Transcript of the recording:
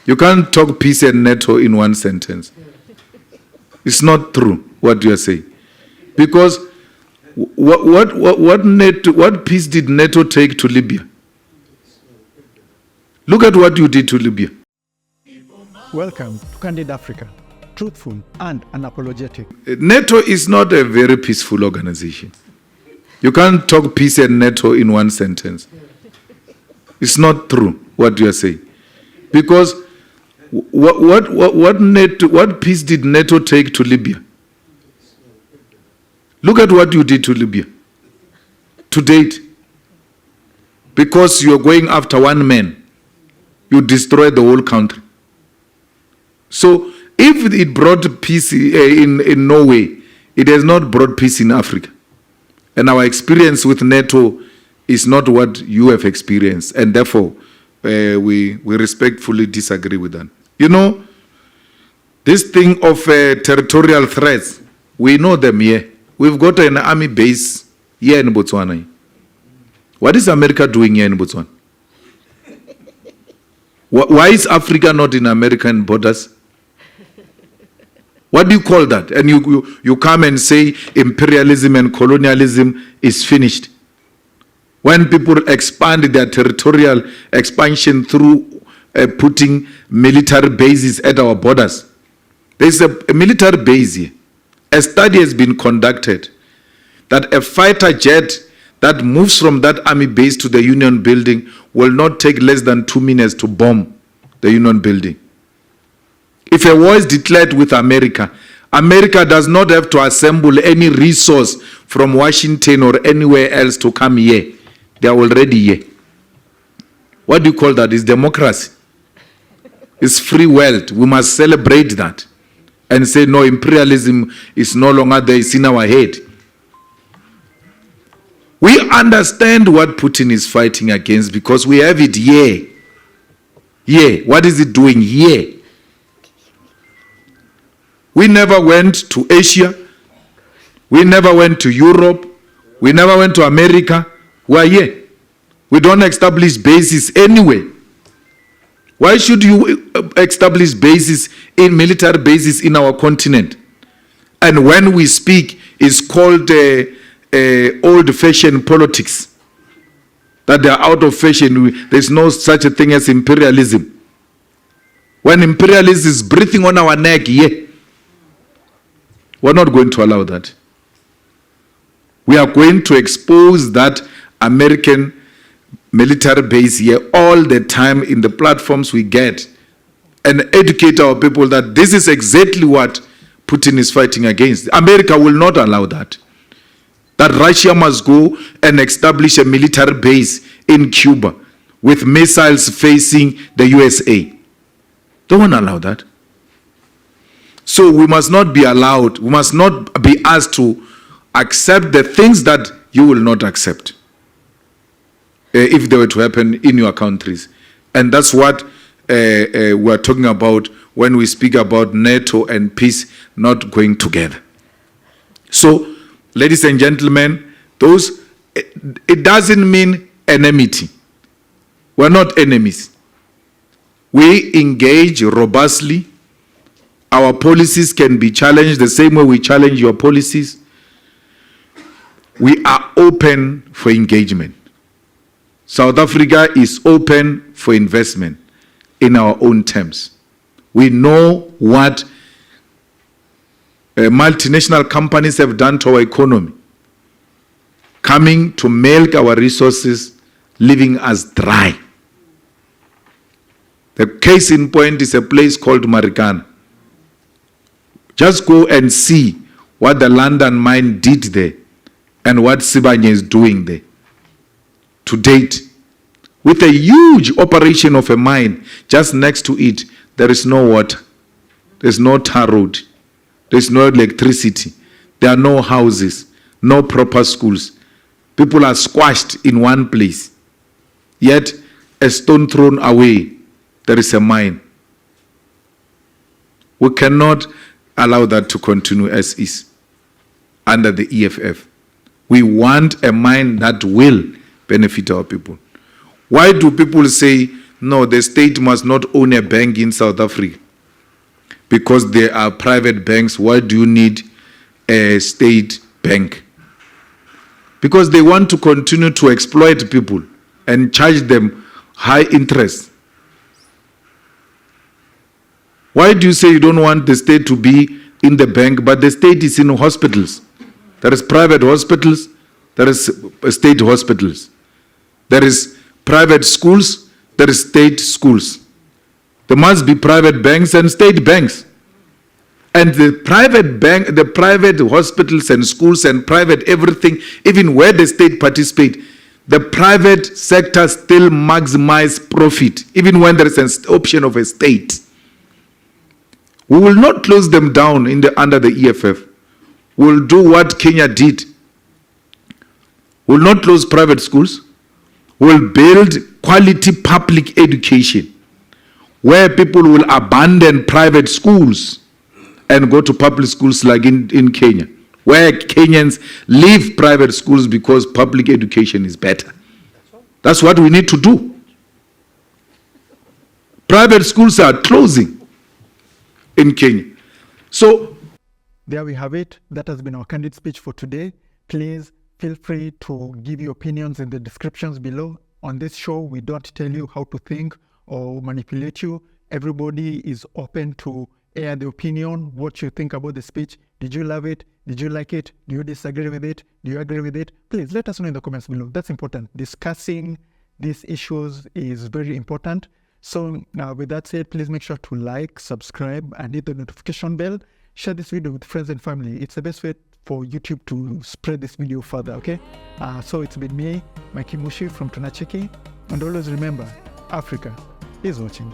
You can't talk peace and NATO in one sentence. It's not true what you are saying. Because what peace did NATO take to Libya? Look at what you did to Libya. Welcome to Candid Africa, truthful and unapologetic. NATO is not a very peaceful organization. You can't talk peace and NATO in one sentence. It's not true what you are saying. Because what peace did NATO take to Libya? Look at what you did to Libya to date. Because you're going after one man, you destroyed the whole country. So if it brought peace in Norway, it has not brought peace in Africa. And our experience with NATO is not what you have experienced. And therefore, we respectfully disagree with that. You know, this thing of territorial threats, we know them here. We've got an army base here in Botswana. What is America doing here in Botswana? Why is Africa not in American borders? What do you call that? And you come and say imperialism and colonialism is finished. When people expand their territorial expansion through putting military bases at our borders. There's a military base here. A study has been conducted that a fighter jet that moves from that army base to the Union building will not take less than 2 minutes to bomb the Union building. If a war is declared with America, America does not have to assemble any resource from Washington or anywhere else to come here. They are already here. What do you call that? It's democracy. It's free world. We must celebrate that and say, no, imperialism is no longer there. It's in our head. We understand what Putin is fighting against because we have it here. Here. What is it doing here? We never went to Asia. We never went to Europe. We never went to America. We are here. We don't establish bases anywhere. Why should you establish bases in military bases in our continent? And when we speak, it's called old-fashioned politics. That they are out of fashion. There's no such a thing as imperialism. When imperialism is breathing on our neck, yeah, we're not going to allow that. We are going to expose that American military base here all the time in the platforms we get and educate our people that this is exactly what Putin is fighting against. America will not allow that. That Russia must go and establish a military base in Cuba with missiles facing the USA. Don't want to allow that. So we must not be allowed, we must not be asked to accept the things that you will not accept if they were to happen in your countries. And that's what we're talking about when we speak about NATO and peace not going together. So, ladies and gentlemen, it doesn't mean enmity. We're not enemies. We engage robustly. Our policies can be challenged the same way we challenge your policies. We are open for engagement. South Africa is open for investment in our own terms. We know what multinational companies have done to our economy, coming to milk our resources, leaving us dry. The case in point is a place called Marikana. Just go and see what the London mine did there and what Sibanye is doing there. To date, with a huge operation of a mine just next to it, there is no water, there's no tar road, there's no electricity, there are no houses, no proper schools. People are squashed in one place. Yet, a stone thrown away, there is a mine. We cannot allow that to continue as is under the EFF. We want a mine that will benefit our people. Why do people say No, the state must not own a bank in South Africa because there are private banks. Why do you need a state bank? Because they want to continue to exploit people and charge them high interest. Why do you say you don't want the state to be in the bank, but the state is in hospitals? There is private hospitals, there is state hospitals. There is private schools, there is state schools. There must be private banks and state banks. And the private bank, the private hospitals and schools and private everything, even where the state participate, the private sector still maximize profit, even when there is an option of a state. We will not close them down under the EFF. We'll do what Kenya did. We'll not close private schools. We'll build quality public education where people will abandon private schools and go to public schools like in Kenya, where Kenyans leave private schools because public education is better. That's what we need to do. Private schools are closing in Kenya. So there we have it. That has been our candid speech for today. Please feel free to give your opinions in the descriptions below. On this show, we don't tell you how to think or manipulate you. Everybody is open to air the opinion, what you think about the speech. Did you love it? Did you like it? Do you disagree with it? Do you agree with it? Please let us know in the comments below. That's important. Discussing these issues is very important. So with that said, please make sure to like, subscribe, and hit the notification bell. Share this video with friends and family. It's the best way for YouTube to spread this video further, okay? So it's been me, Mikey Mushi from Tunacheki. And always remember, Africa is watching.